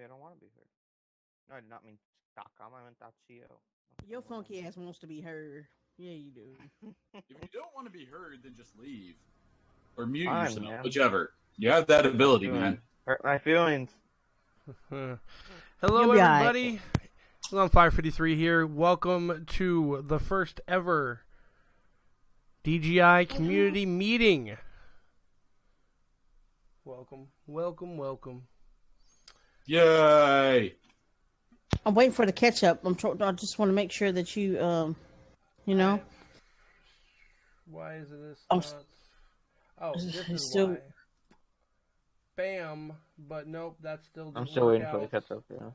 I don't want to be heard. No, I did not mean .com. I meant .co. Your funky ass wants to be heard. Yeah, you do. If you don't want to be heard, then just leave. Or mute Fine, yourself, man. whichever. You have that ability, man. Hurt my feelings. Hello, You'll be everybody. I'm 553 here. Welcome to the first ever DGI community meeting. Welcome, welcome, welcome. Yay! I'm waiting for the catch up. I just want to make sure that you, you know. Why is this I'm not? Oh, this is still. why. Bam, but nope, that still didn't I'm still work waiting out. for the catch up. Yeah.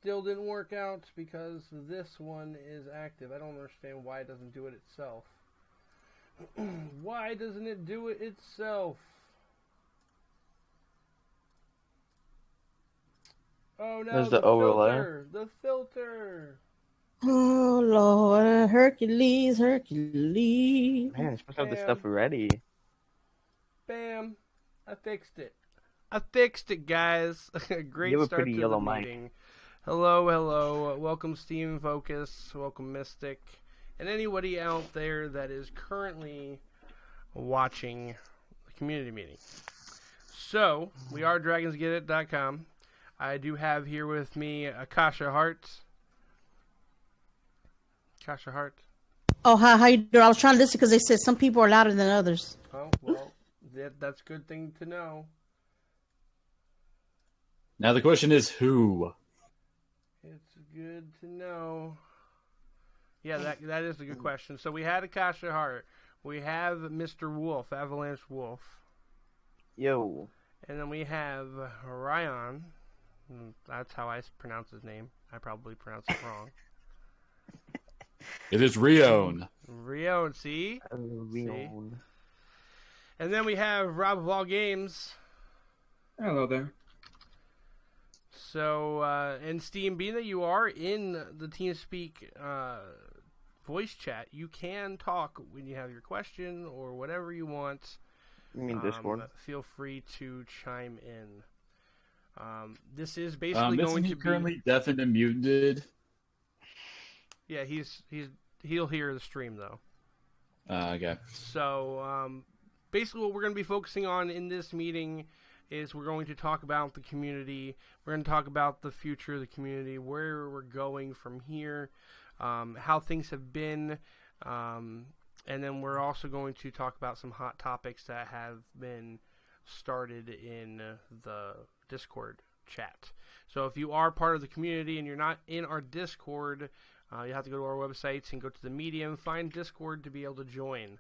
Still didn't work out because this one is active. I don't understand why it doesn't do it itself. Why doesn't it do it itself? Oh no, There's the overlay. filter. The filter. Oh Lord, Hercules. Man, you're supposed to have this stuff ready. Bam. I fixed it, guys. Great You have a start pretty to yellow the mic. meeting. Hello. Welcome, Steam Focus. Welcome, Mystic. And anybody out there that is currently watching the community meeting. So, we are Dragonsgetit.com. I do have here with me Akasha Hart. Akasha Hart. Oh, how you doing? I was trying to listen because they said some people are louder than others. Oh, well, that's a good thing to know. Now the question is who? It's good to know. Yeah, that is a good question. So we had Akasha Hart. We have Mr. Wolf, Avalanche Wolf. Yo. And then we have Ryan. That's how I pronounce his name. I probably pronounced it wrong. It is Rion. Rion, see? Rion. And then we have Rob of All Games. Hello there. So, and Steam, being that you are in the TeamSpeak voice chat, you can talk when you have your question or whatever you want. You mean Discord? Feel free to chime in. This is basically Isn't going he to be currently deafened and muted? Yeah, he'll hear the stream though. Okay. So basically, what we're going to be focusing on in this meeting is we're going to talk about the community. We're going to talk about the future of the community, where we're going from here, how things have been, and then we're also going to talk about some hot topics that have been started in the Discord chat. So if you are part of the community and you're not in our Discord, you have to go to our websites and go to the Medium, find Discord to be able to join.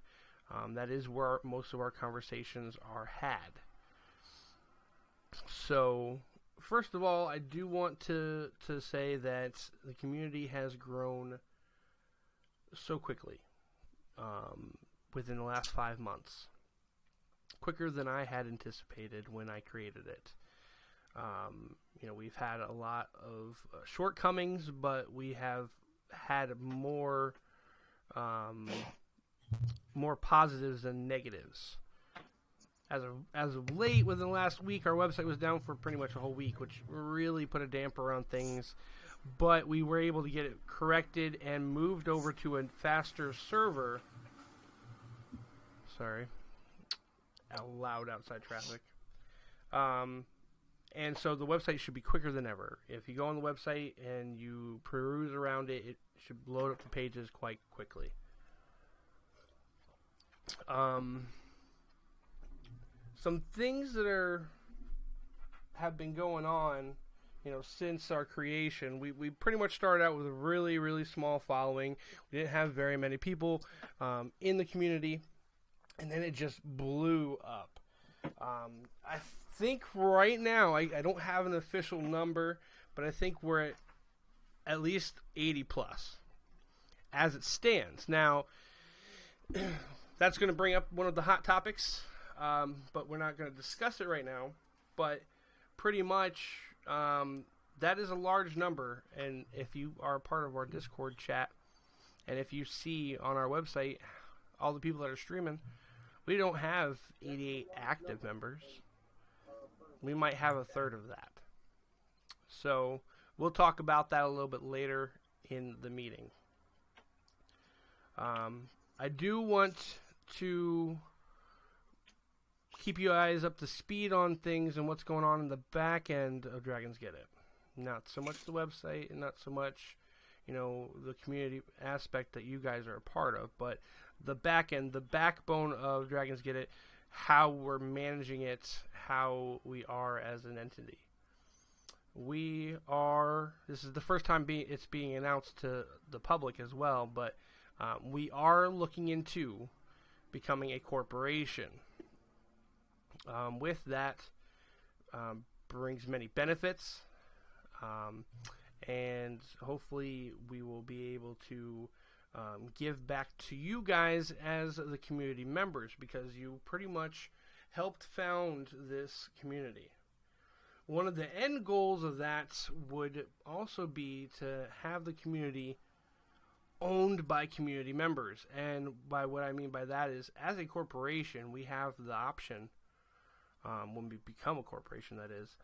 That is where most of our conversations are had. So, first of all, I do want to say that the community has grown so quickly within the last 5 months. Quicker than I had anticipated when I created it. We've had a lot of shortcomings, but we have had more positives than negatives. As of late, within the last week, our website was down for pretty much a whole week, which really put a damper on things. But we were able to get it corrected and moved over to a faster server. Sorry. Loud outside traffic. And so the website should be quicker than ever. If you go on the website and you peruse around it, it should load up the pages quite quickly. Some things that have been going on, since our creation. We pretty much started out with a really, really small following. We didn't have very many people in the community, and then it just blew up. I think right now, I don't have an official number, but I think we're at least 80 plus as it stands. Now, that's going to bring up one of the hot topics, but we're not going to discuss it right now. But pretty much, that is a large number, and if you are a part of our Discord chat, and if you see on our website all the people that are streaming, we don't have 88 active members. We might have a third of that. So we'll talk about that a little bit later in the meeting. I do want to keep you guys up to speed on things and what's going on in the back end of Dragonsgetit. Not so much the website and not so much, the community aspect that you guys are a part of, but the back end, the backbone of Dragonsgetit, how we're managing it, how we are as an entity. This is the first time it's being announced to the public as well, but we are looking into becoming a corporation. With that brings many benefits, and hopefully we will be able to give back to you guys as the community members, because you pretty much helped found this community. One of the end goals of that would also be to have the community owned by community members. And by what I mean by that is, as a corporation, we have the option, when we become a corporation, that is,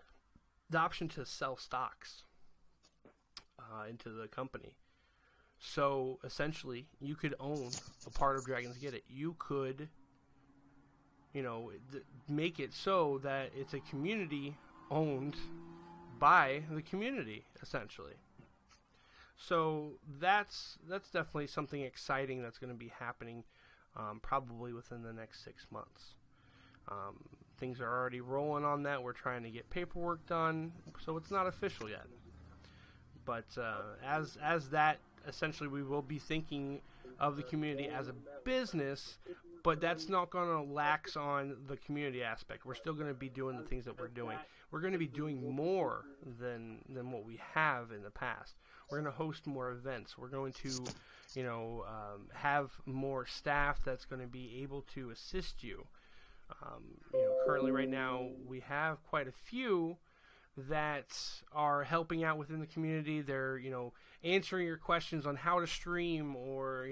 the option to sell stocks into the company. So essentially, you could own a part of Dragonsgetit. You could, make it so that it's a community owned by the community, essentially. So that's definitely something exciting that's going to be happening probably within the next 6 months. Things are already rolling on that. We're trying to get paperwork done, so it's not official yet. But as that, essentially, we will be thinking of the community as a business, but that's not going to lax on the community aspect. We're still going to be doing the things that we're doing. We're going to be doing more than what we have in the past. We're going to host more events. We're going to, have more staff that's going to be able to assist you. Currently right now we have quite a few that are helping out within the community. They're, answering your questions on how to stream, or,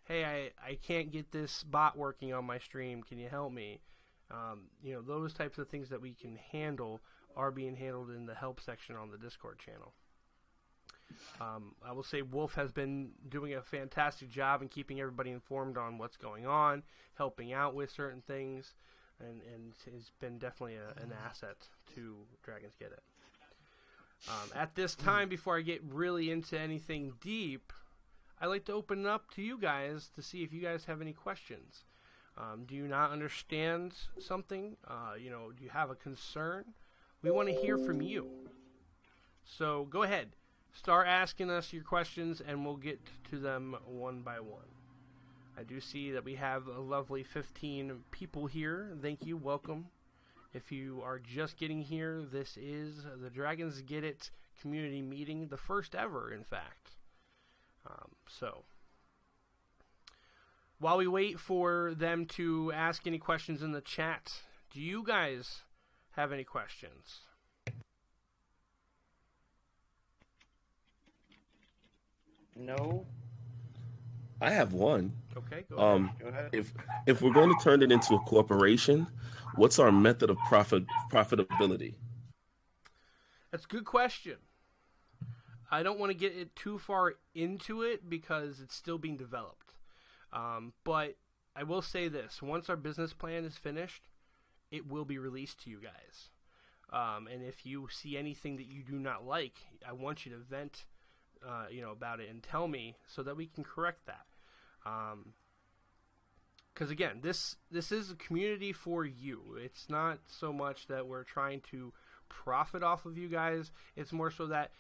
hey, I can't get this bot working on my stream. Can you help me? Those types of things that we can handle are being handled in the help section on the Discord channel. I will say Wolf has been doing a fantastic job in keeping everybody informed on what's going on, helping out with certain things, and has been definitely an asset to Dragonsgetit. At this time, before I get really into anything deep, I'd like to open it up to you guys to see if you guys have any questions. Do you not understand something? Do you have a concern? We want to hear from you. So go ahead. Start asking us your questions, and we'll get to them one by one. I do see that we have a lovely 15 people here. Thank you. Welcome. If you are just getting here, this is the Dragonsgetit community meeting, the first ever, in fact. So, while we wait for them to ask any questions in the chat, do you guys have any questions? No. I have one. Okay, go ahead. Go ahead. If we're going to turn it into a corporation, what's our method of profitability? That's a good question. I don't want to get it too far into it because it's still being developed. But I will say this. Once our business plan is finished, it will be released to you guys. And if you see anything that you do not like, I want you to vent about it and tell me so that we can correct that. Because again, this is a community for you. It's not so much that we're trying to profit off of you guys. It's more so that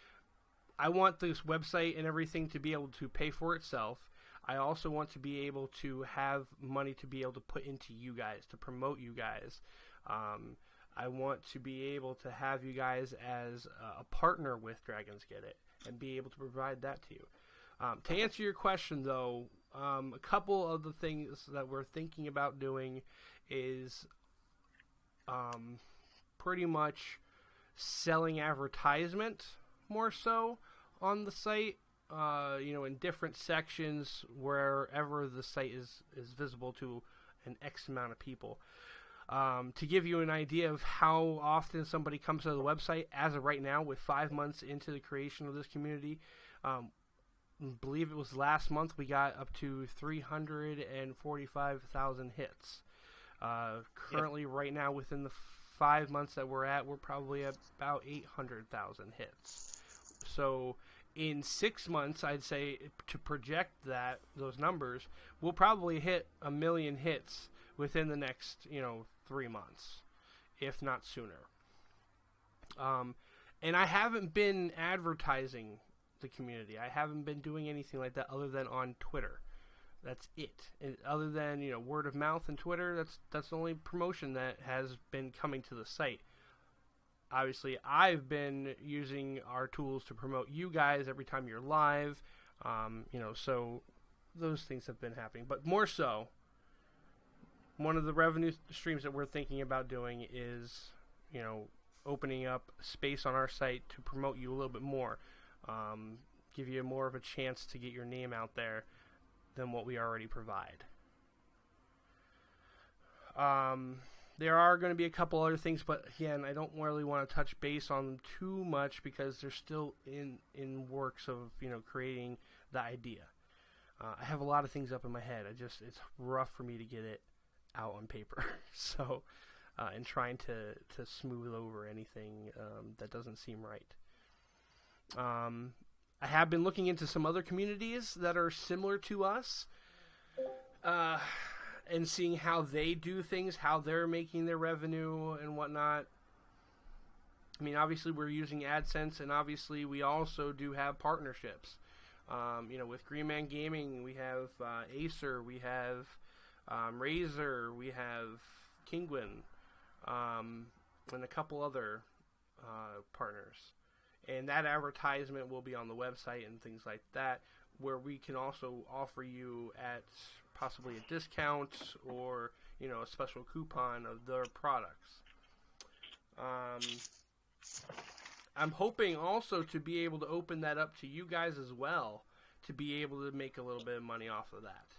I want this website and everything to be able to pay for itself. I also want to be able to have money to be able to put into you guys, to promote you guys. I want to be able to have you guys as a partner with Dragonsgetit and be able to provide that to you. To answer your question, though, a couple of the things that we're thinking about doing is pretty much selling advertisement more so on the site, in different sections wherever the site is visible to an X amount of people. To give you an idea of how often somebody comes to the website, as of right now, with 5 months into the creation of this community, I believe it was last month, we got up to 345,000 hits. Currently, right now, within the 5 months that we're at, we're probably at about 800,000 hits. So in 6 months, I'd say, to project those numbers, we'll probably hit 1 million hits within the next 3 months, if not sooner. And I haven't been advertising the community. I haven't been doing anything like that other than on Twitter. That's it. And other than word of mouth and Twitter, that's the only promotion that has been coming to the site. Obviously, I've been using our tools to promote you guys every time you're live. So those things have been happening. But more so, one of the revenue streams that we're thinking about doing is, opening up space on our site to promote you a little bit more. Give you more of a chance to get your name out there than what we already provide. There are going to be a couple other things, but again, I don't really want to touch base on them too much because they're still in works of creating the idea. I have a lot of things up in my head. It's rough for me to get it out on paper. So, and trying to smooth over anything that doesn't seem right. I have been looking into some other communities that are similar to us, and seeing how they do things, how they're making their revenue and whatnot. I mean, obviously we're using AdSense, and obviously we also do have partnerships. With Green Man Gaming, we have Acer, we have Razer, we have Kingwin, and a couple other partners. And that advertisement will be on the website and things like that, where we can also offer you at possibly a discount or, a special coupon of their products. I'm hoping also to be able to open that up to you guys as well, to be able to make a little bit of money off of that,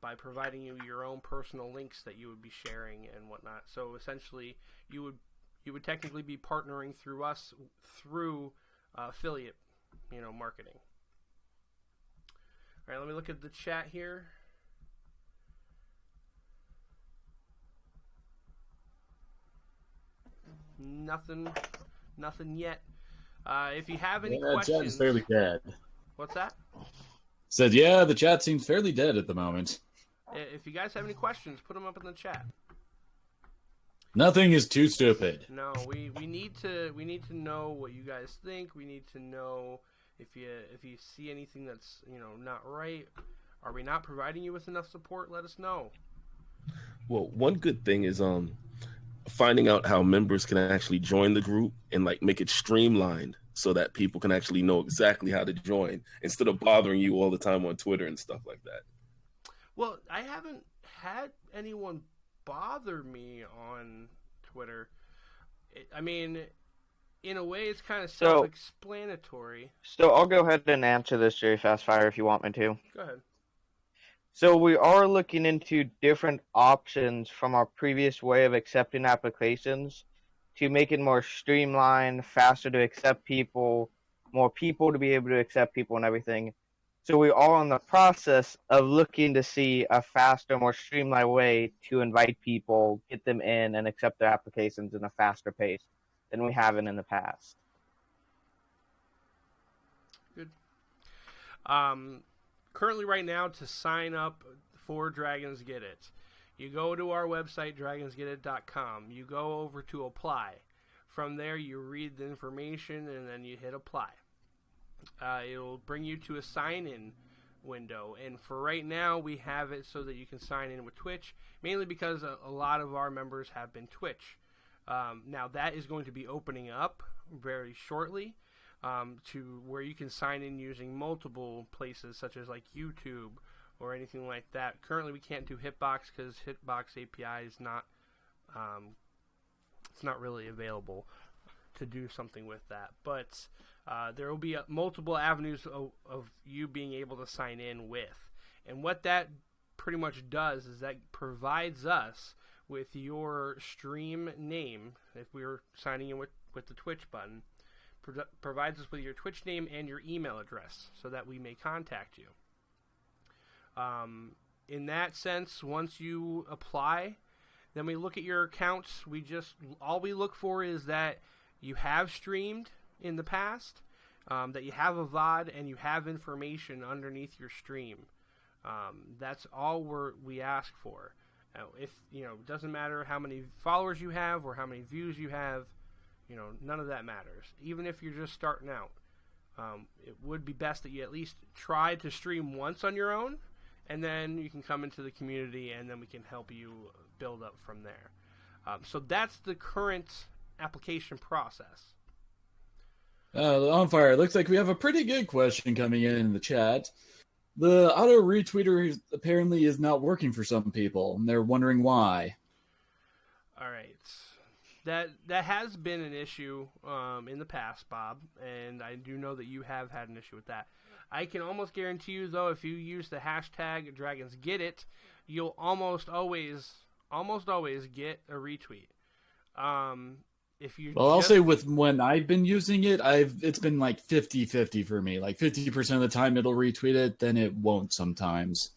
by providing you your own personal links that you would be sharing and whatnot. So essentially, you would technically be partnering through us through affiliate, marketing. All right, let me look at the chat here. Nothing yet. If you have any Chat questions, is fairly dead. What's that? Said, yeah, the chat seems fairly dead at the moment. If you guys have any questions, put them up in the chat. Nothing is too stupid. No, we need to know what you guys think. We need to know if you see anything that's not right. Are we not providing you with enough support? Let us know. Well, one good thing is finding out how members can actually join the group and make it streamlined so that people can actually know exactly how to join instead of bothering you all the time on Twitter and stuff like that. Well, I haven't had anyone bother me on Twitter. I mean, in a way, it's kind of self-explanatory. So I'll go ahead and answer this, Jerry Fastfire, if you want me to. Go ahead. So we are looking into different options from our previous way of accepting applications to make it more streamlined, faster to accept people, more people to be able to accept people and everything. So we are in the process of looking to see a faster, more streamlined way to invite people, get them in, and accept their applications in a faster pace than we haven't in the past. Good. Currently, right now, to sign up for Dragonsgetit, you go to our website, dragonsgetit.com. You go over to apply. From there, you read the information, and then you hit apply. It'll bring you to a sign-in window, and for right now, we have it so that you can sign in with Twitch, mainly because a lot of our members have been Twitch. Now, that is going to be opening up very shortly. To where you can sign in using multiple places, such as YouTube or anything like that. Currently, we can't do Hitbox because Hitbox API is not, it's not really available to do something with that. But there will be multiple avenues of you being able to sign in with. And what that pretty much does is that provides us with your stream name, if we were signing in with the Twitch button, provides us with your Twitch name and your email address so that we may contact you. In that sense, once you apply, then we look at your accounts. All we look for is that you have streamed in the past, that you have a VOD, and you have information underneath your stream. That's all we ask for. If it doesn't matter how many followers you have or how many views you have, none of that matters. Even if you're just starting out, it would be best that you at least try to stream once on your own, and then you can come into the community, and then we can help you build up from there. So that's the current application process. On fire. Looks like we have a pretty good question coming in the chat. The auto retweeter apparently is not working for some people, and they're wondering why. All right. That has been an issue in the past, Bob, and I do know that you have had an issue with that. I can almost guarantee you, though, if you use the hashtag Dragonsgetit, you'll almost always get a retweet. I'll say with when I've been using it, it's been like 50-50 for me. Like 50% of the time it'll retweet it, then it won't sometimes.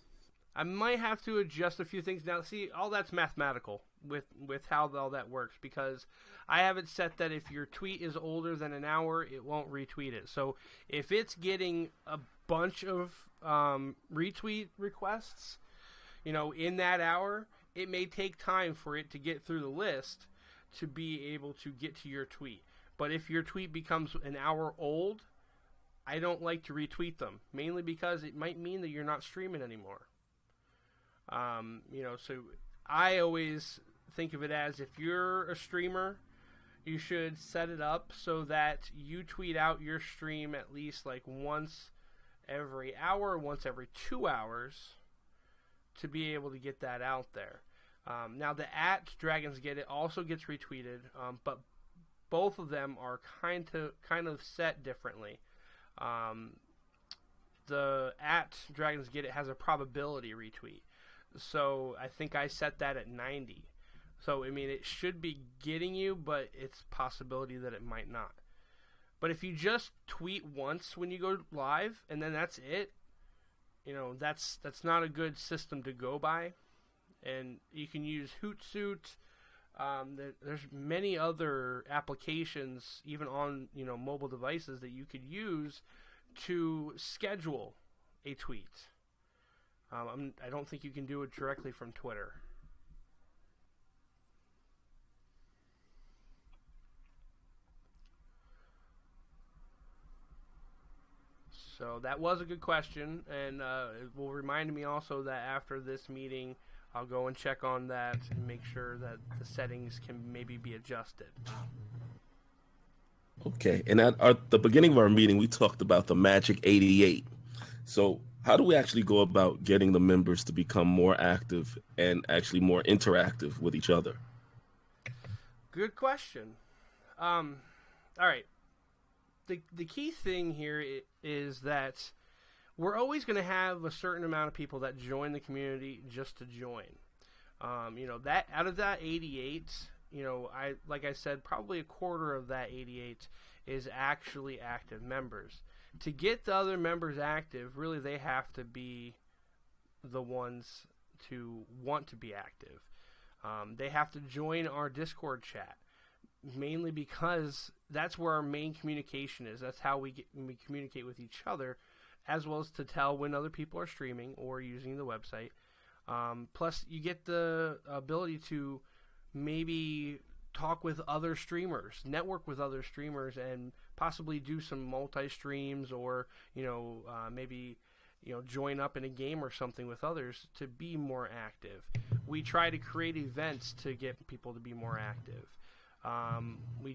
I might have to adjust a few things. Now, see, all that's mathematical with how all that works, because I have it set that if your tweet is older than an hour, it won't retweet it. So if it's getting a bunch of retweet requests, in that hour, it may take time for it to get through the list to be able to get to your tweet. But if your tweet becomes an hour old, I don't like to retweet them, mainly because it might mean that you're not streaming anymore. So I always think of it as, if you're a streamer, you should set it up so that you tweet out your stream at least like once every hour, once every 2 hours, to be able to get that out there. Now, the @Dragonsgetit also gets retweeted, but both of them are kind of set differently. The @Dragonsgetit has a probability retweet, so I think I set that at 90. So, I mean, it should be getting you, but it's a possibility that it might not. But if you just tweet once when you go live, and then that's it, that's not a good system to go by. And you can use Hootsuite. There's many other applications, even on mobile devices, that you could use to schedule a tweet. I don't think you can do it directly from Twitter. So that was a good question, and it will remind me also that after this meeting, I'll go and check on that and make sure that the settings can maybe be adjusted. Okay, and at the beginning of our meeting, we talked about the Magic 88. So how do we actually go about getting the members to become more active and actually more interactive with each other? Good question. All right. The key thing here is that we're always going to have a certain amount of people that join the community just to join. That out of that 88, like I said, probably a quarter of that 88 is actually active members. To get the other members active, really they have to be the ones to want to be active. They have to join our Discord chat, mainly because that's where our main communication is. That's how we communicate with each other, as well as to tell when other people are streaming or using the website. Plus, you get the ability to maybe talk with other streamers, network with other streamers, and possibly do some multi-streams, or maybe join up in a game or something with others to be more active. We try to create events to get people to be more active. We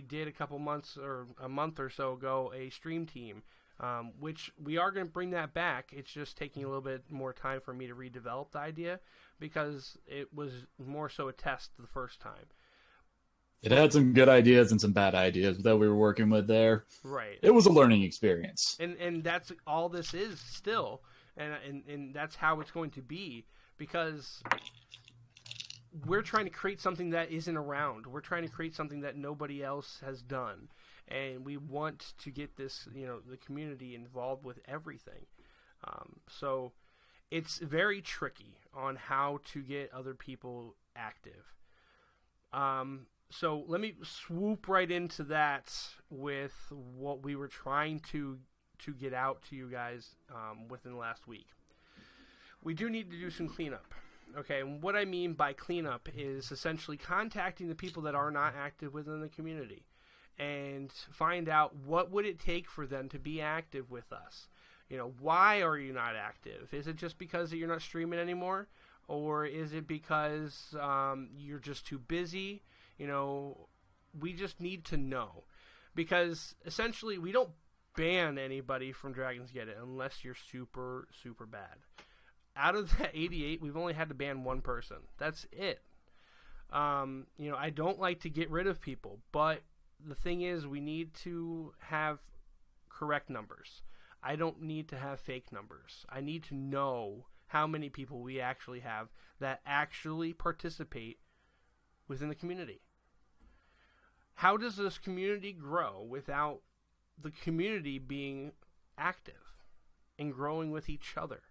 did a month or so ago a stream team, which we are going to bring that back. It's just taking a little bit more time for me to redevelop the idea, because it was more so a test the first time. It had some good ideas and some bad ideas that we were working with there. Right. It was a learning experience. And that's all this is still. And that's how it's going to be, because we're trying to create something that isn't around. We're trying to create something that nobody else has done. And we want to get this, the community involved with everything. So it's very tricky on how to get other people active. So let me swoop right into that with what we were trying to get out to you guys within the last week. We do need to do some cleanup. Okay, and what I mean by cleanup is essentially contacting the people that are not active within the community and find out what would it take for them to be active with us. Why are you not active? Is it just because you're not streaming anymore? Or is it because you're just too busy? We just need to know. Because essentially we don't ban anybody from Dragonsgetit unless you're super, super bad. Out of that 88, we've only had to ban one person. That's it. I don't like to get rid of people, but the thing is we need to have correct numbers. I don't need to have fake numbers. I need to know how many people we actually have that actually participate within the community. How does this community grow without the community being active and growing with each other?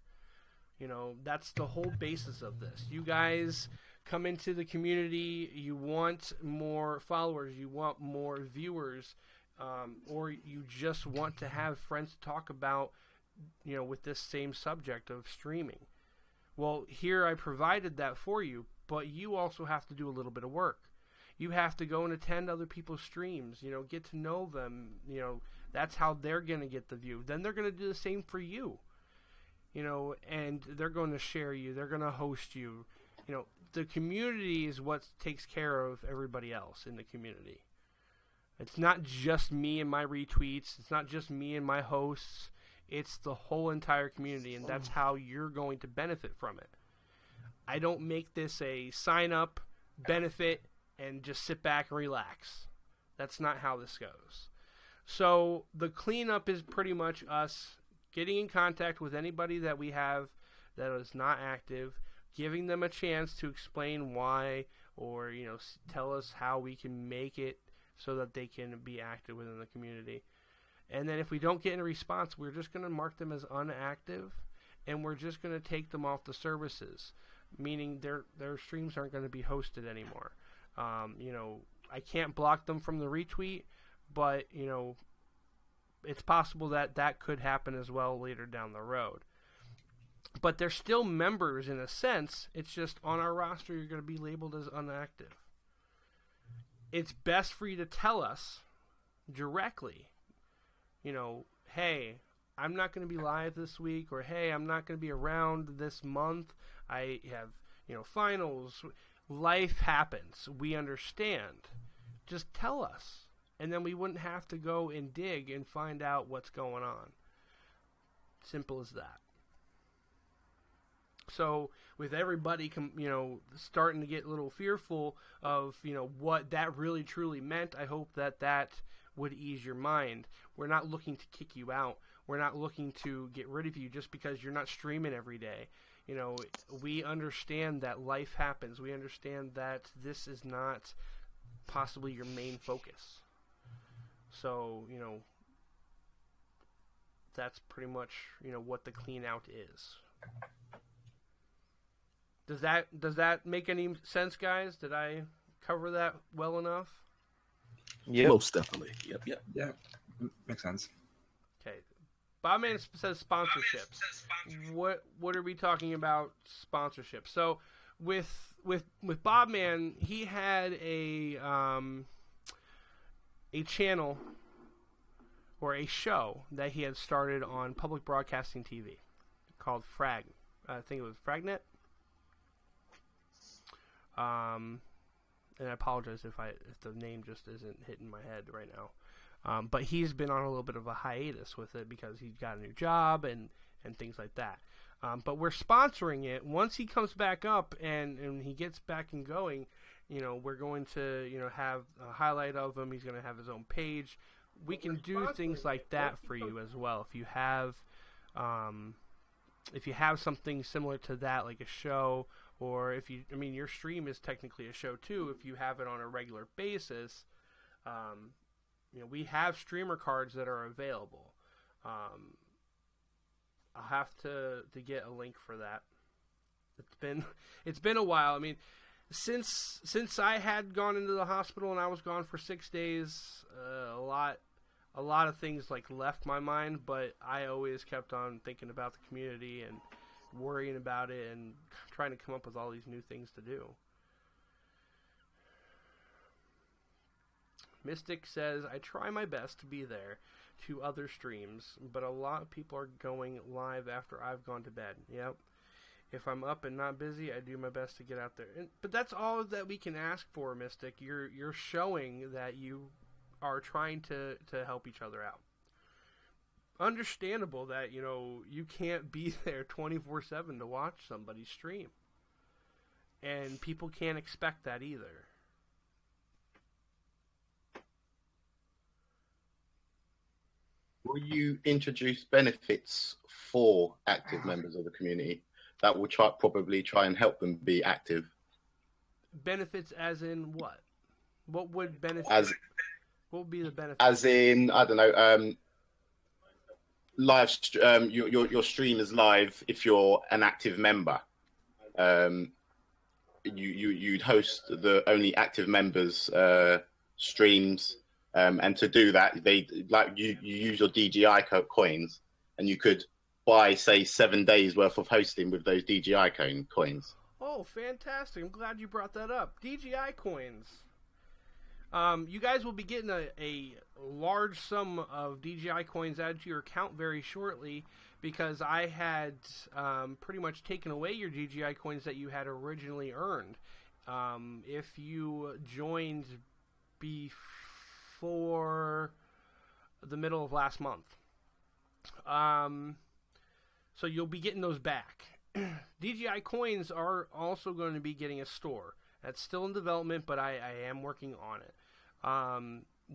That's the whole basis of this. You guys come into the community, you want more followers, you want more viewers, or you just want to have friends to talk about, with this same subject of streaming. Well, here I provided that for you, but you also have to do a little bit of work. You have to go and attend other people's streams, get to know them, that's how they're going to get the view. Then they're going to do the same for you, and they're going to share you, they're going to host you. The community is what takes care of everybody else in the community. It's not just me and my retweets. It's not just me and my hosts. It's the whole entire community, and that's how you're going to benefit from it. I don't make this a sign-up, benefit, and just sit back and relax. That's not how this goes. So the cleanup is pretty much us getting in contact with anybody that we have that is not active, giving them a chance to explain why, or tell us how we can make it so that they can be active within the community. And then if we don't get any response, we're just going to mark them as unactive, and we're just going to take them off the services, meaning their streams aren't going to be hosted anymore. I can't block them from the retweet, but it's possible that could happen as well later down the road. But they're still members in a sense. It's just on our roster you're going to be labeled as unactive. It's best for you to tell us directly, hey, I'm not going to be live this week, or hey, I'm not going to be around this month. I have, finals. Life happens. We understand. Just tell us. And then we wouldn't have to go and dig and find out what's going on. Simple as that. So with everybody, starting to get a little fearful of, what that really truly meant, I hope that would ease your mind. We're not looking to kick you out. We're not looking to get rid of you just because you're not streaming every day. We understand that life happens. We understand that this is not possibly your main focus. So, that's pretty much, what the clean out is. Does that make any sense, guys? Did I cover that well enough? Yep. Most definitely. Yep. Yeah, makes sense. Okay. Bobman says sponsorships. What are we talking about sponsorship? So with Bobman, he had a channel or a show that he had started on public broadcasting TV called Frag. I think it was Fragnet. And I apologize if the name just isn't hitting my head right now. But he's been on a little bit of a hiatus with it because he's got a new job and things like that. But we're sponsoring it. Once he comes back up and he gets back and going, we're going to, have a highlight of him. He's going to have his own page. We can do things like that for you as well. If you have something similar to that, like a show or if you, I mean, your stream is technically a show too. If you have it on a regular basis, we have streamer cards that are available. I'll have to get a link for that. It's been a while. I mean, since I had gone into the hospital and I was gone for 6 days, a lot of things like left my mind, but I always kept on thinking about the community and worrying about it and trying to come up with all these new things to do. Mystic says, I try my best to be there to other streams, but a lot of people are going live after I've gone to bed. Yep. If I'm up and not busy, I do my best to get out there. But that's all that we can ask for, Mystic. You're showing that you are trying to help each other out. Understandable that, you can't be there 24/7 to watch somebody stream. And people can't expect that either. Will you introduce benefits for active members of the community that will probably try and help them be active? Benefits as in what? What would benefit? What would be the benefit? As in, I don't know, your stream is live if you're an active member. You'd host the only active members streams. And to do that, you use your DGI coins, and you could buy, say, 7 days worth of hosting with those DGI coins. Oh, fantastic! I'm glad you brought that up. DGI coins. You guys will be getting a large sum of DGI coins added to your account very shortly, because I had pretty much taken away your DGI coins that you had originally earned. If you joined before the middle of last month. So you'll be getting those back. DGI coins are also going to be getting a store. That's still in development, but I am working on it.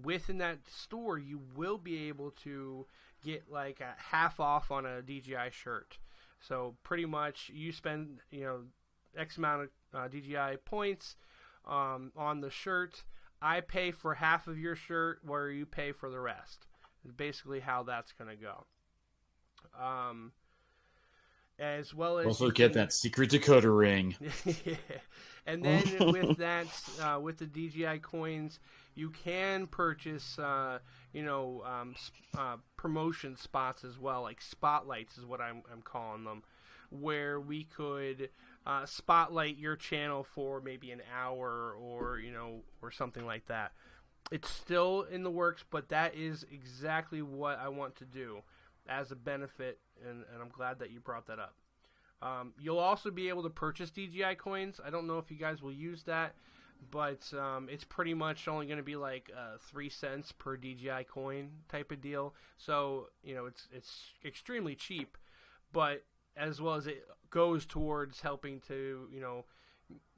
Within that store, you will be able to get like a half off on a DGI shirt. So pretty much you spend, X amount of DGI points on the shirt. I pay for half of your shirt, where you pay for the rest. Is basically how that's going to go. As well as also get that secret decoder ring. Yeah. And then with that, with the DGI coins, you can purchase, promotion spots as well, like spotlights is what I'm calling them, where we could spotlight your channel for maybe an hour or something like that. It's still in the works, but that is exactly what I want to do as a benefit, and I'm glad that you brought that up. You'll also be able to purchase DGI coins. I don't know if you guys will use that, but it's pretty much only going to be like 3 cents per DGI coin type of deal. So, it's extremely cheap, but as well as it goes towards helping to,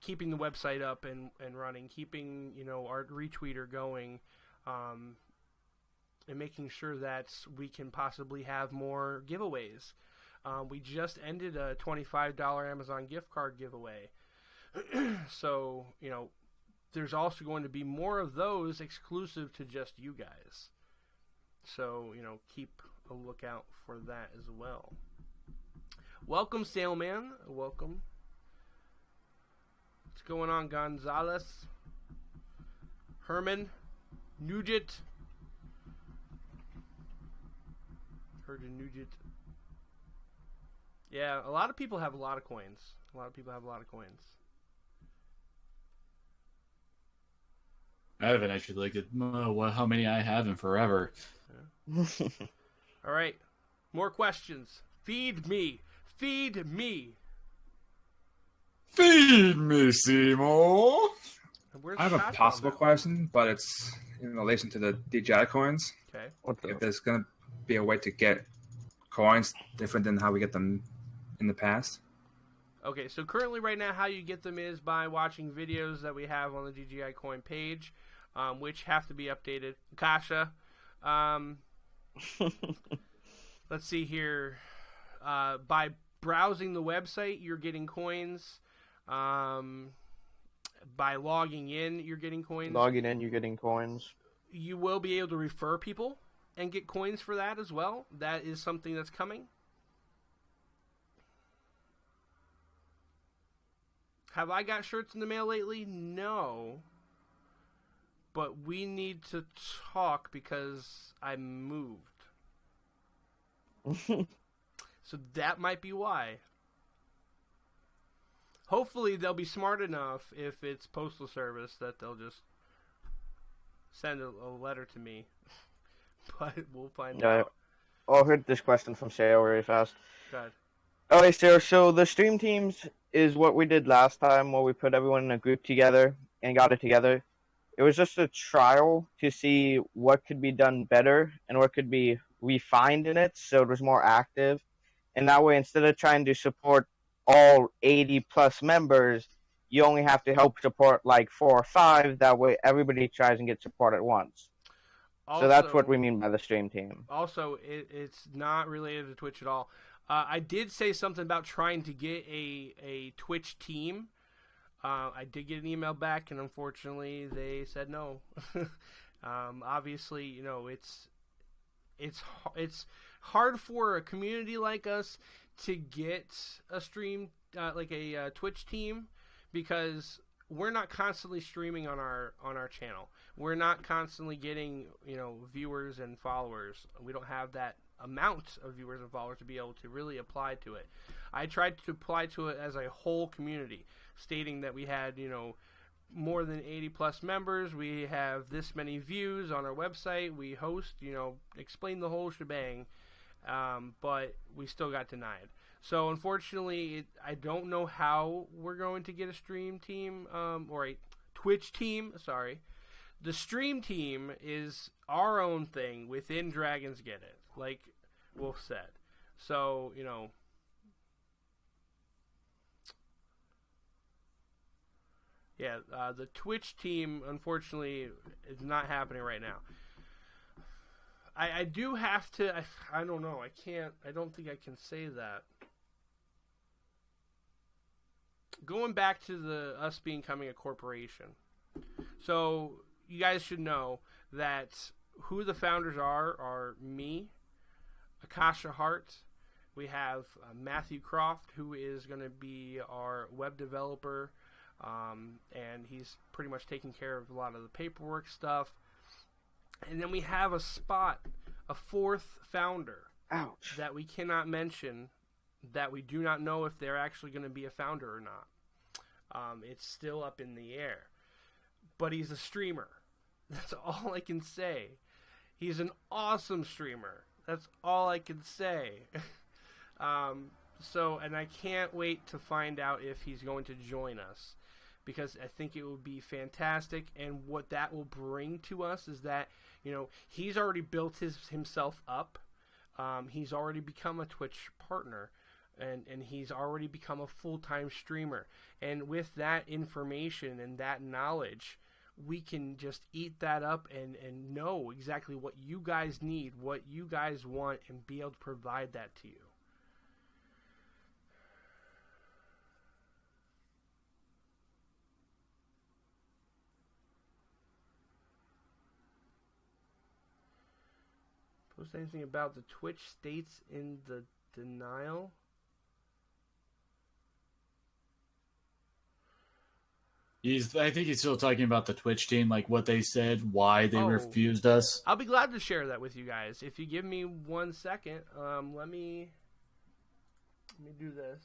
keeping the website up and running, keeping, our retweeter going, and making sure that we can possibly have more giveaways. We just ended a $25 Amazon gift card giveaway. So, there's also going to be more of those exclusive to just you guys. So, keep a lookout for that as well. Welcome, Sailman. Welcome. What's going on, Gonzalez? Herman? Nugent? Heard of Nugent. Yeah, a lot of people have a lot of coins. I haven't actually looked at how many I have in forever. Yeah. All right. More questions. Feed me. Feed me. Feed me, Seymour. I have a possible question, but it's in relation to the DJI coins. Okay. If there's going to be a way to get coins different than how we get them in the past. Okay, so currently right now how you get them is by watching videos that we have on the DGI coin page, which have to be updated. Kasha, let's see here. By browsing the website, you're getting coins. By logging in, you're getting coins. Logging in, you're getting coins. You will be able to refer people and get coins for that as well. That is something that's coming. Have I got shirts in the mail lately? No. But we need to talk because I moved. So that might be why. Hopefully they'll be smart enough if it's postal service that they'll just send a letter to me. But we'll find out. I'll hear this question from Sarah really fast. God. Okay, Sarah, so the stream teams is what we did last time where we put everyone in a group together and got it together. It was just a trial to see what could be done better and what could be refined in it so it was more active. And that way, instead of trying to support all 80 plus members, you only have to help support like 4 or 5. That way, everybody tries and gets support at once. Also, so that's what we mean by the stream team. Also, it's not related to Twitch at all. I did say something about trying to get a Twitch team. I did get an email back, and unfortunately, they said no. Obviously, you know, it's hard for a community like us to get a stream like a Twitch team because we're not constantly streaming on our channel. We're not constantly getting, you know, viewers and followers. We don't have that amount of viewers and followers to be able to really apply to it. I tried to apply to it as a whole community, stating that we had, you know, more than 80 plus members, we have this many views on our website, we host, you know, explain the whole shebang, but we still got denied. So unfortunately, I don't know how we're going to get a stream team, or a Twitch team, sorry. The stream team is our own thing within Dragonsgetit, like Wolf said. So, you know, yeah, the Twitch team, unfortunately, is not happening right now. I do have to, I don't know, I don't think I can say that. Going back to us becoming a corporation. So, you guys should know that who the founders are me, Akasha Hart. We have Matthew Croft, who is going to be our web developer, and he's pretty much taking care of a lot of the paperwork stuff. And then we have a fourth founder. Ouch. That we cannot mention, that we do not know if they're actually going to be a founder or not. It's still up in the air. But he's a streamer. That's all I can say. He's an awesome streamer. That's all I can say. And I can't wait to find out if he's going to join us, because I think it would be fantastic. And what that will bring to us is that, you know, he's already built himself up. He's already become a Twitch partner, and he's already become a full-time streamer. And with that information and that knowledge, we can just eat that up and know exactly what you guys need, what you guys want, and be able to provide that to you. Post anything about the Twitch states in the denial? I think he's still talking about the Twitch team, like what they said, why they refused us. I'll be glad to share that with you guys. If you give me 1 second, let me do this.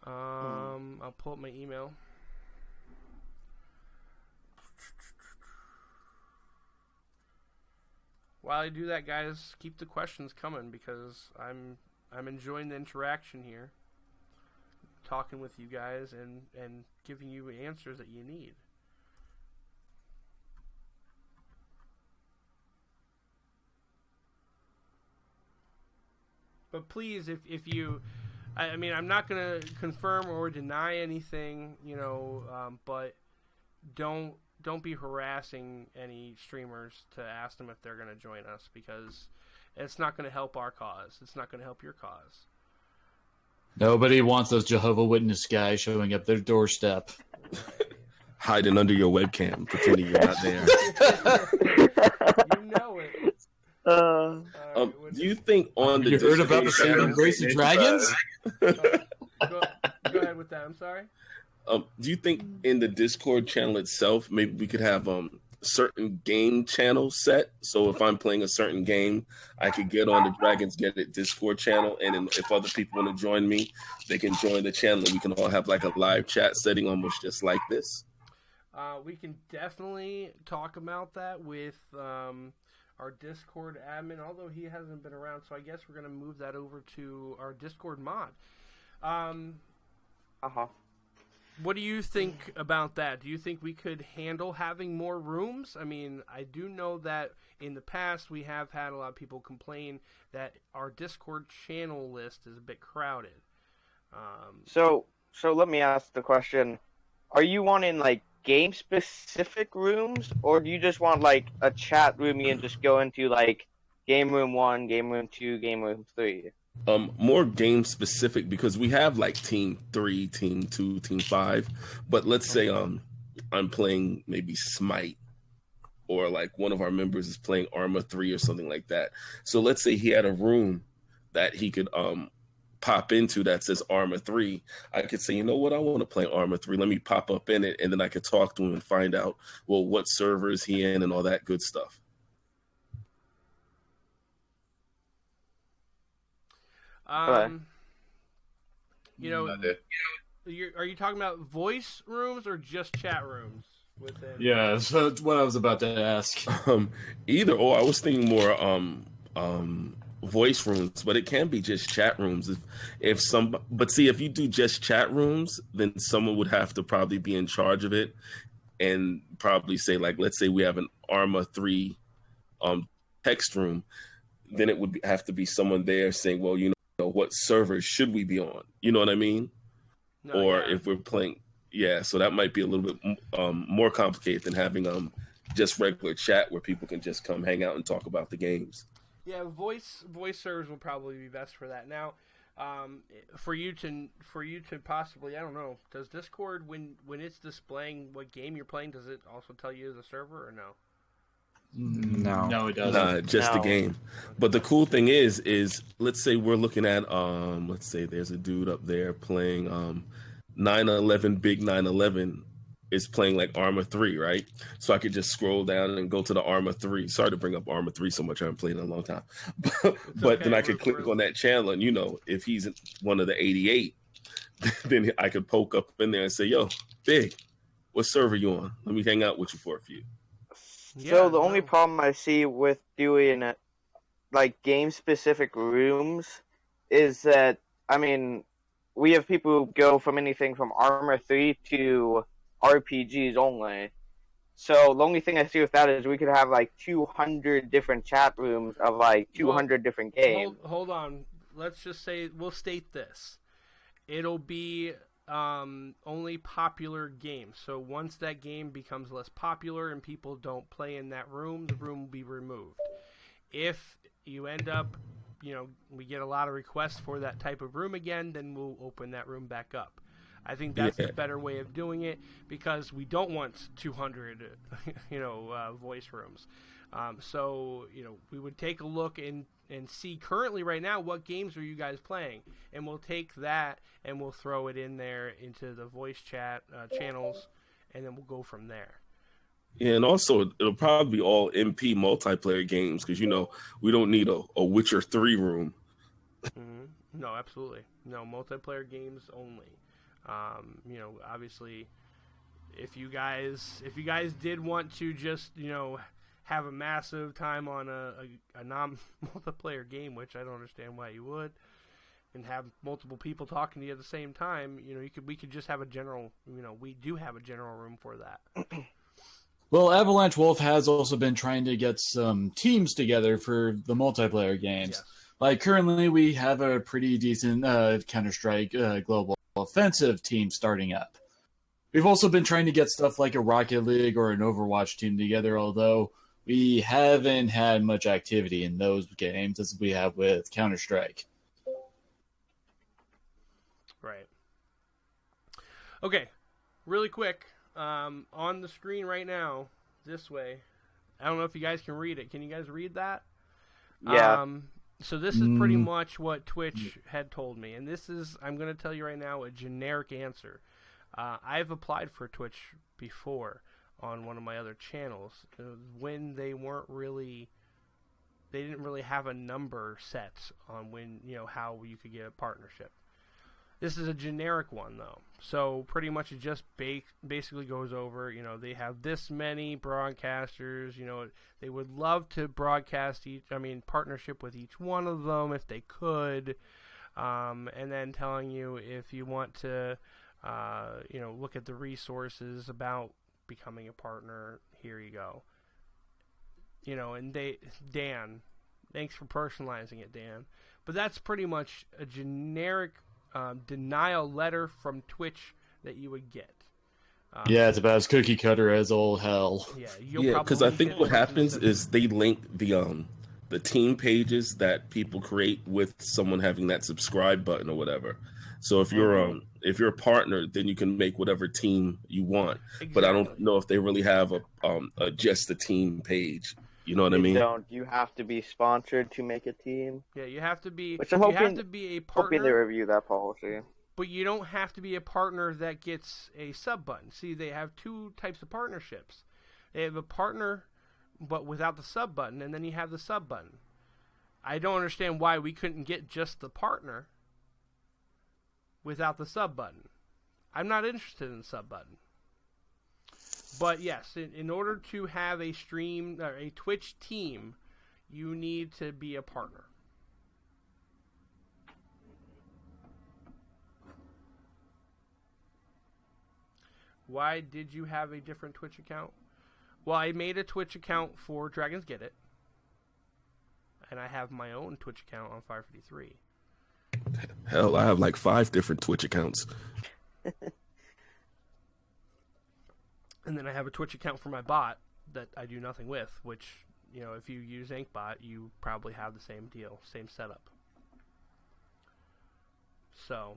I'll pull up my email. While I do that, guys, keep the questions coming, because I'm enjoying the interaction here, talking with you guys and giving you answers that you need. But please, if you, I mean, I'm not going to confirm or deny anything, you know, but don't be harassing any streamers to ask them if they're going to join us, because it's not going to help our cause. It's not going to help your cause. Nobody wants those Jehovah Witness guys showing up their doorstep. Hiding under your webcam, pretending you're not there. You know it. Do you think on the You heard about the Discord saving grace of dragons? Go ahead with that. I'm sorry. Do you think in the Discord channel itself, maybe we could have certain game channels set? So if I'm playing a certain game, I could get on the Dragonsgetit Discord channel, and then if other people want to join me, they can join the channel, and we can all have like a live chat setting, almost just like this. We can definitely talk about that with our Discord admin, although he hasn't been around, so I guess we're going to move that over to our Discord mod. What do you think about that? Do you think we could handle having more rooms? I mean, I do know that in the past we have had a lot of people complain that our Discord channel list is a bit crowded. So let me ask the question: are you wanting like game-specific rooms, or do you just want like a chat room you can just go into, like Game Room 1, Game Room 2, Game Room 3? More game specific, because we have like Team 3, Team 2, Team 5. But let's say I'm playing maybe Smite, or like one of our members is playing Arma 3 or something like that. So let's say he had a room that he could pop into that says Arma 3. I could say, you know what, I want to play Arma 3. Let me pop up in it, and then I could talk to him and find out, well, what server is he in and all that good stuff. You know, are you talking about voice rooms or just chat rooms within? Yeah, so that's what I was about to ask. Either or. I was thinking more voice rooms, but it can be just chat rooms. But see, if you do just chat rooms, then someone would have to probably be in charge of it and probably say, like, let's say we have an Arma 3 text room, then it would have to be someone there saying, well, you know, what server should we be on? You know what I mean? If we're playing, so that might be a little bit more complicated than having just regular chat where people can just come hang out and talk about the games. Yeah, voice servers will probably be best for that. Now, for you to possibly, I don't know, does Discord, when it's displaying what game you're playing, does it also tell you the server or no? No, it doesn't. Nah, just the game. But the cool thing is let's say we're looking at let's say there's a dude up there playing 9/11 Big 9/11 is playing like Arma 3, right? So I could just scroll down and go to the Arma 3. Sorry to bring up Arma 3 so much. I haven't played in a long time. But then I could click on that channel, and, you know, if he's one of the 88, then I could poke up in there and say, yo, Big, what server you on? Let me hang out with you for a few. So the only problem I see with doing like game-specific rooms is that, I mean, we have people who go from anything from Armor 3 to RPGs only. So the only thing I see with that is we could have like 200 different chat rooms of like 200 different games. Hold on. Let's just say, we'll state this. It'll be only popular games. So once that game becomes less popular and people don't play in that room, the room will be removed. If you end up, you know, we get a lot of requests for that type of room again, then we'll open that room back up. I think that's a better way of doing it, because we don't want 200, voice rooms. So, you know, we would take a look and see currently right now what games are you guys playing, and we'll take that and we'll throw it in there into the voice chat channels, and then we'll go from there. Yeah, and also it'll probably be all MP multiplayer games, because, you know, we don't need a Witcher 3 room. Mm-hmm. No, absolutely. No, multiplayer games only. You know, obviously, if you guys did want to just, you know, have a massive time on a non-multiplayer game, which I don't understand why you would, and have multiple people talking to you at the same time, you know, we could just have a general, you know, we do have a general room for that. Well, Avalanche Wolf has also been trying to get some teams together for the multiplayer games. Yes. Like, currently we have a pretty decent Counter-Strike Global Offensive team starting up. We've also been trying to get stuff like a Rocket League or an Overwatch team together, although we haven't had much activity in those games as we have with Counter-Strike. Okay, really quick. On the screen right now, this way. I don't know if you guys can read it. Can you guys read that? Yeah. So this is pretty much what Twitch had told me, and this is, I'm going to tell you right now, a generic answer. I've applied for Twitch before on one of my other channels when they didn't really have a number set on when, how you could get a partnership. This is a generic one, though. So pretty much it just basically goes over, they have this many broadcasters, they would love to broadcast partnership with each one of them if they could. And then telling you if you want to, look at the resources about becoming a partner, here you go. And Dan, thanks for personalizing it, Dan. But that's pretty much a generic denial letter from Twitch that you would get. Yeah, it's about as cookie cutter as all hell. Yeah, because I think what happens is they link the team pages that people create with someone having that subscribe button or whatever. So if you're a partner, then you can make whatever team you want. Exactly. But I don't know if they really have a just a team page. You know what I mean? You have to be sponsored to make a team. Yeah, you have to be. Which I'm hoping, you have to be a partner. Hoping they review that policy. But you don't have to be a partner that gets a sub button. See, they have two types of partnerships. They have a partner, but without the sub button, and then you have the sub button. I don't understand why we couldn't get just the partner without the sub button. I'm not interested in the sub button. But yes, in order to have a Twitch team, you need to be a partner. Why did you have a different Twitch account? Well, I made a Twitch account for Dragonsgetit, and I have my own Twitch account on Fire53. Hell, I have like 5 different Twitch accounts. And then I have a Twitch account for my bot that I do nothing with, which, if you use InkBot, you probably have the same deal, same setup. So,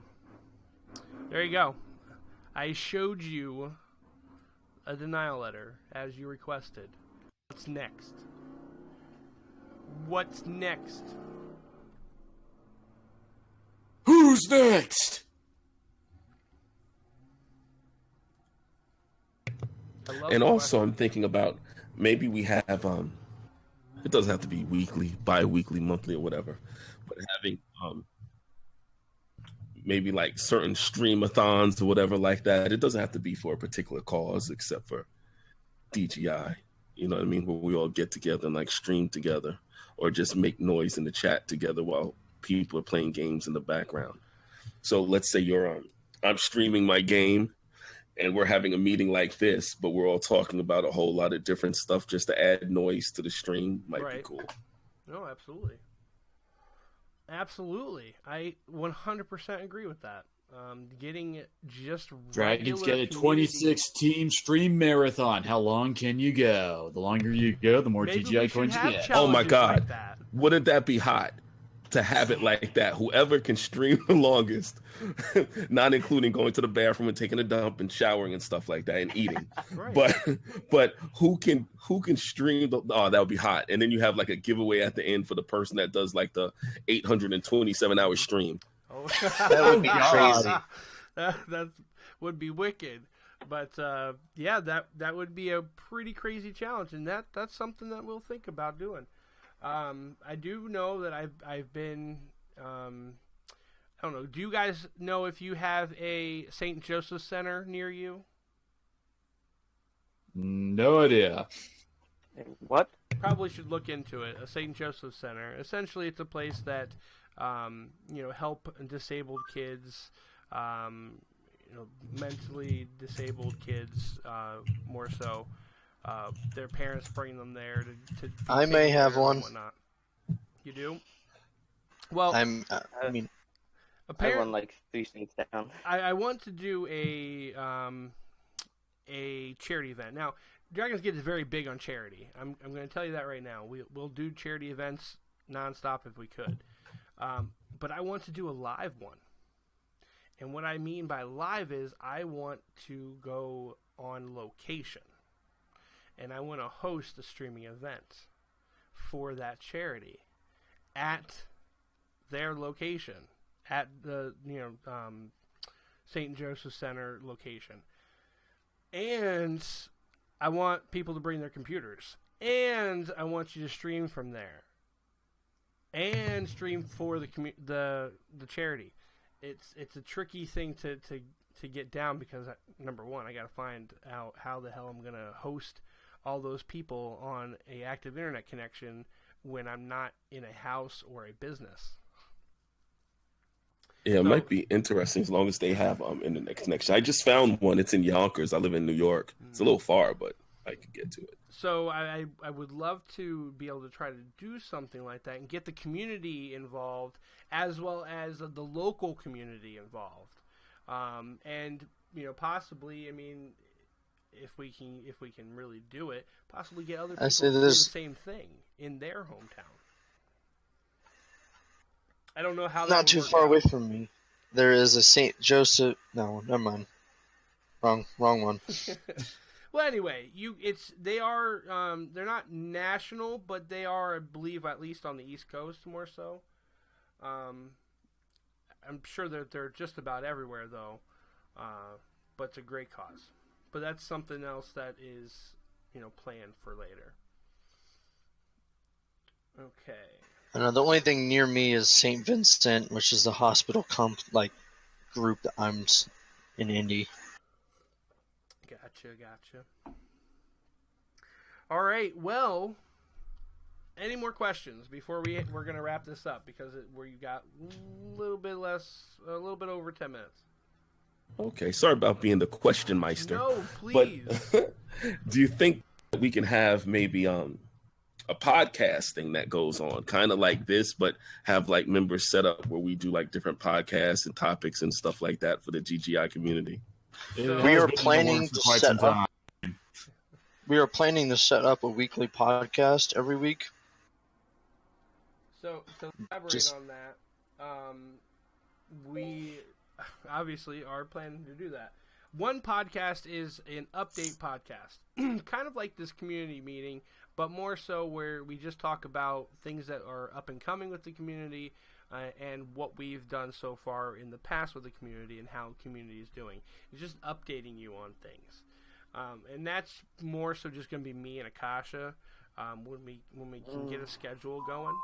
there you go. I showed you a denial letter as you requested. What's next? What's next? Who's next? And also, I'm thinking about maybe we have it doesn't have to be weekly, bi-weekly, monthly, or whatever, but having maybe like certain streamathons or whatever like that. It doesn't have to be for a particular cause, except for DGI. You know what I mean? Where we all get together and like stream together, or just make noise in the chat together while people are playing games in the background. So let's say I'm streaming my game, and we're having a meeting like this, but we're all talking about a whole lot of different stuff just to add noise to the stream. Might be cool. No, absolutely. Absolutely. I 100% agree with that. Getting just Dragons get a 26-team stream marathon. How long can you go? The longer you go, the more TGI coins you get. Oh my God. Like wouldn't that be hot? To have it like that, whoever can stream the longest, not including going to the bathroom and taking a dump and showering and stuff like that and eating, right. but who can stream that would be hot. And then you have like a giveaway at the end for the person that does like the 827-hour stream. Oh, that would be crazy. That would be wicked. But that would be a pretty crazy challenge, and that's something that we'll think about doing. I do know that I've been, I don't know, do you guys know if you have a St. Joseph Center near you? No idea. What? Probably should look into it. A St. Joseph Center. Essentially, it's a place that, help disabled kids, mentally disabled kids, more so. Their parents bring them there to I may have one. You do? Well, I mean, I run like 3 states down. I want to do a charity event. Now, Dragonsgetit is very big on charity. I'm going to tell you that right now. We'll do charity events nonstop if we could. But I want to do a live one. And what I mean by live is I want to go on location. And I want to host a streaming event for that charity at their location, at the St. Joseph Center location. And I want people to bring their computers. And I want you to stream from there. And stream for the charity. It's a tricky thing to get down because, number one, I got to find out how the hell I'm going to host all those people on a active internet connection when I'm not in a house or a business. Yeah, it might be interesting as long as they have internet connection. I just found one. It's in Yonkers. I live in New York. It's a little far, but I could get to it. So I would love to be able to try to do something like that and get the community involved as well as the local community involved. And possibly, I mean, if we can really do it, possibly get other people to do the same thing in their hometown. I don't know how that Not too far away from me. There is a St. Joseph. No, never mind. Wrong one. Well, anyway, they're not national, but they are, I believe, at least on the East Coast more so. I'm sure that they're just about everywhere though, but it's a great cause. But that's something else that is, planned for later. Okay. I know the only thing near me is St. Vincent, which is the hospital group that I'm in Indy. Gotcha. All right. Well, any more questions before we're gonna wrap this up because you got a little bit over 10 minutes. Okay, sorry about being the question meister. No, please. But do you think we can have maybe a podcast thing that goes on, kind of like this, but have like members set up where we do like different podcasts and topics and stuff like that for the GGI community? We are planning to set up. We are planning to set up a weekly podcast every week. So to elaborate on that, we obviously are planning to do that. One podcast is an update podcast, kind of like this community meeting, but more so where we just talk about things that are up and coming with the community and what we've done so far in the past with the community and how the community is doing. It's just updating you on things. And that's more so just going to be me and Akasha when we can get a schedule going.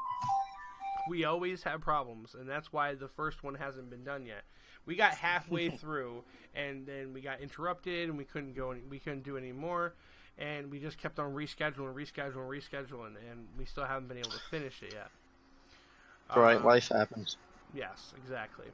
We always have problems, and that's why the first one hasn't been done yet. We got halfway through, and then we got interrupted, and we couldn't do any more, and we just kept on rescheduling, and we still haven't been able to finish it yet. Right, life happens. Yes, exactly.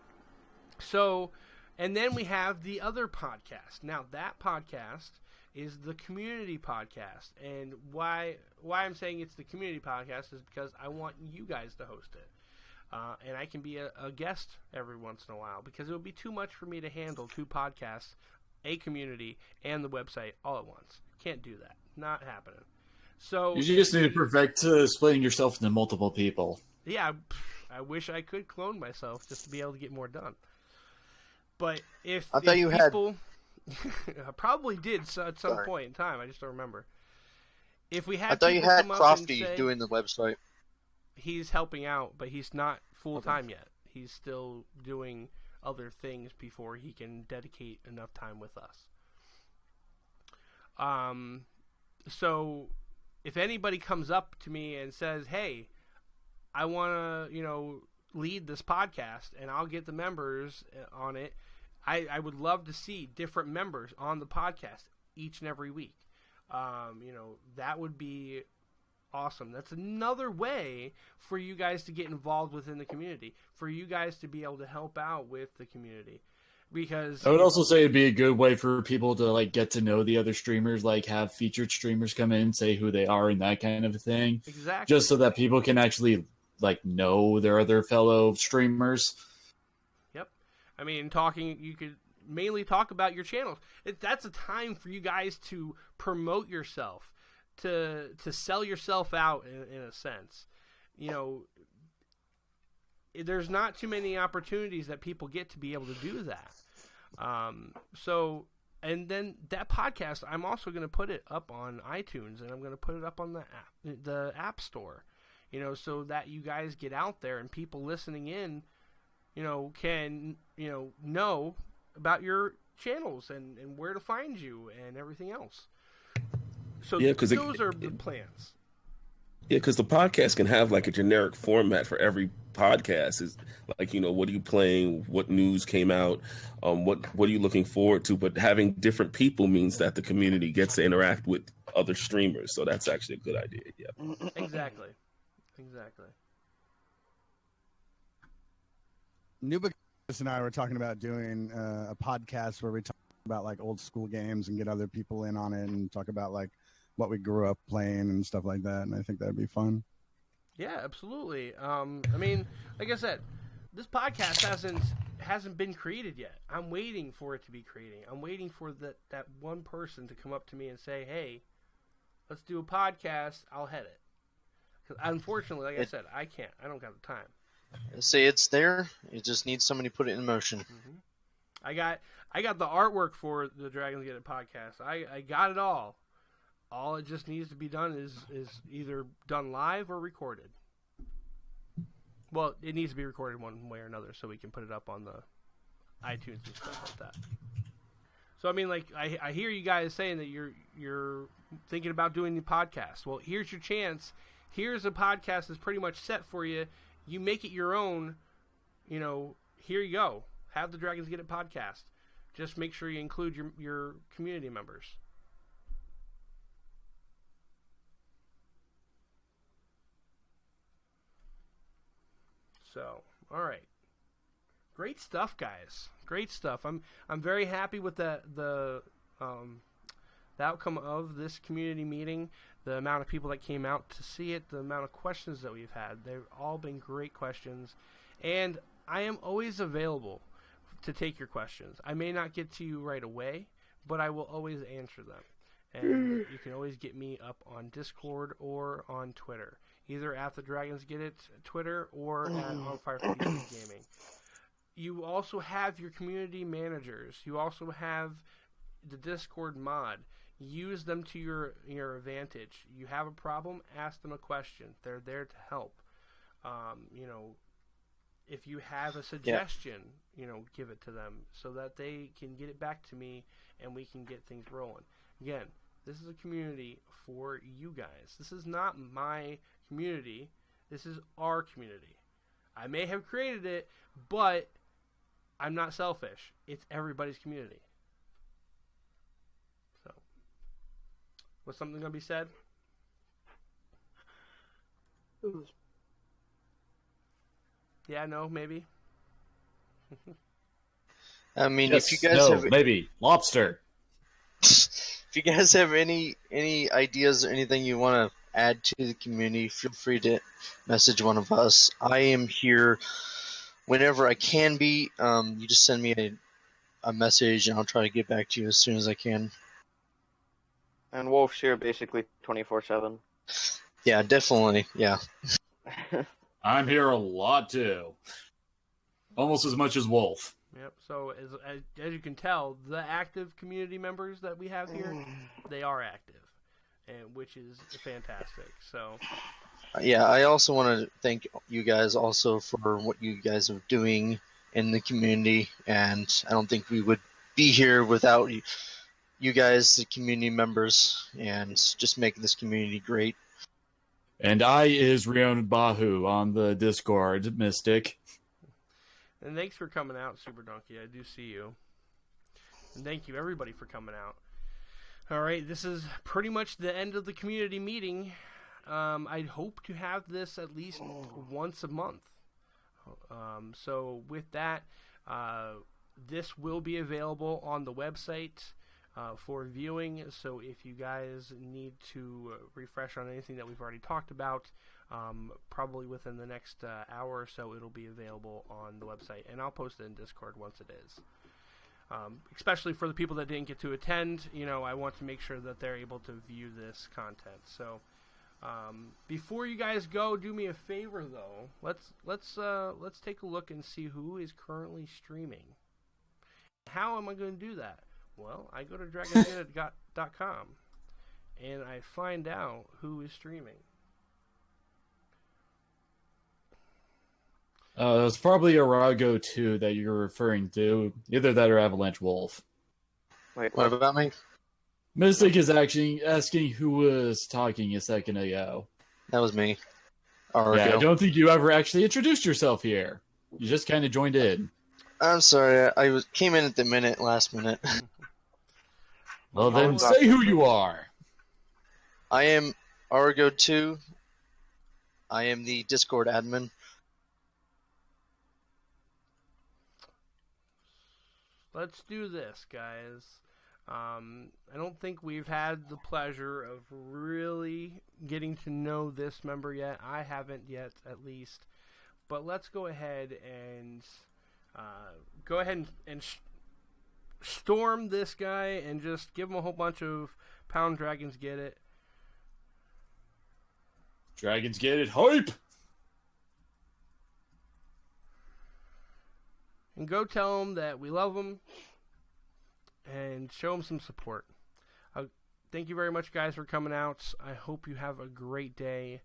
So, and then we have the other podcast. Now, that podcast is the community podcast, and why I'm saying it's the community podcast is because I want you guys to host it. And I can be a guest every once in a while because it would be too much for me to handle 2 podcasts, a community, and the website all at once. Can't do that. Not happening. So you just need to perfect splitting yourself into multiple people. Yeah, I wish I could clone myself just to be able to get more done. But if I thought you people, I probably did at some point in time. I just don't remember. If we had, I thought you had Crofty doing the website. He's helping out, but he's not full-time yet. He's still doing other things before he can dedicate enough time with us. So if anybody comes up to me and says, hey, I want to, lead this podcast and I'll get the members on it, I would love to see different members on the podcast each and every week. That would be awesome. That's another way for you guys to get involved within the community, for you guys to be able to help out with the community. Because I would also say it'd be a good way for people to get to know the other streamers, have featured streamers come in, say who they are and that kind of thing. Exactly. Just so that people can actually know their other fellow streamers. Yep. I mean, you could mainly talk about your channels. That's a time for you guys to promote yourself, to sell yourself out in a sense. there's not too many opportunities that people get to be able to do that. So, and then that podcast, I'm also going to put it up on iTunes, and I'm going to put it up on the App Store, so that you guys get out there and people listening in, can, know about your channels and where to find you and everything else. So Yeah, those are the plans. Yeah, because the podcast can have like a generic format for every podcast. Is like, what are you playing? What news came out? What are you looking forward to? But having different people means that the community gets to interact with other streamers. So that's actually a good idea. Yeah. Exactly. Nuba and I were talking about doing a podcast where we talk about like old school games and get other people in on it and talk about like what we grew up playing and stuff like that, and I think that'd be fun. Yeah, absolutely. I mean, like I said, this podcast hasn't been created yet. I'm waiting for it to be created. I'm waiting for that one person to come up to me and say, "Hey, let's do a podcast. I'll head it." Because unfortunately, like I said, I can't. I don't got the time. Say it's there. It just needs somebody to put it in motion. Mm-hmm. I got the artwork for the Dragonsgetit podcast. I got it all. All it just needs to be done is either done live or recorded. Well, it needs to be recorded one way or another so we can put it up on the iTunes and stuff like that. So I mean, like I hear you guys saying that you're thinking about doing the podcast. Well, here's your chance. Here's a podcast that's pretty much set for you. You make it your own. Here you go. Have the Dragonsgetit podcast. Just make sure you include your community members. So, all right, great stuff, guys. Great stuff. I'm very happy with the outcome of this community meeting. The amount of people that came out to see it, the amount of questions that we've had. They've all been great questions, and I am always available to take your questions. I may not get to you right away, but I will always answer them. And you can always get me up on Discord or on Twitter. Either at the Dragonsgetit Twitter or at On Fire for Gaming. You also have your community managers. You also have the Discord mod. Use them to your advantage. You have a problem, ask them a question. They're there to help. If you have a suggestion, give it to them so that they can get it back to me and we can get things rolling. Again, this is a community for you guys. This is not my community. This is our community. I may have created it, but I'm not selfish. It's everybody's community. So, was something going to be said? Yeah, no, maybe. I mean, Yes, if you guys have maybe lobster. if you guys have any ideas or anything you want to add to the community, feel free to message one of us. I am here whenever I can be. You just send me a message and I'll try to get back to you as soon as I can. And Wolf's here basically 24/7. Yeah, definitely. Yeah. I'm here a lot too. Almost as much as Wolf. Yep. So as you can tell, the active community members that we have here, they are active, and which is fantastic. So. Yeah, I also want to thank you guys also for what you guys are doing in the community, and I don't think we would be here without you guys, the community members, and just making this community great. And I is Rion Bahu on the Discord, Mystic. And thanks for coming out, Super Donkey. I do see you. And thank you, everybody, for coming out. All right, this is pretty much the end of the community meeting. I'd hope to have this at least once a month. So with that, this will be available on the website for viewing. So if you guys need to refresh on anything that we've already talked about, probably within the next hour or so, it'll be available on the website. And I'll post it in Discord once it is. Especially for the people that didn't get to attend, I want to make sure that they're able to view this content. So Before you guys go, do me a favor though. Let's take a look and see who is currently streaming. How am I going to do that? Well, I go to dragonsgetit.com and I find out who is streaming. It's probably Arago 2 that you're referring to. Either that or Avalanche Wolf. Wait, What about me? Mystic is actually asking who was talking a second ago. That was me. Yeah, I Argo. don't think you ever actually introduced yourself here. You just kind of joined in. I'm sorry. I came in at the last minute. Well, then say who you are. I am Argo 2. I am the Discord admin. Let's do this, guys. I don't think we've had the pleasure of really getting to know this member yet. I haven't yet, at least. But let's go ahead and storm this guy and just give him a whole bunch of pound dragons get it. Dragons get it, hype! And go tell him that we love him and show him some support. Thank you very much, guys, for coming out. I hope you have a great day.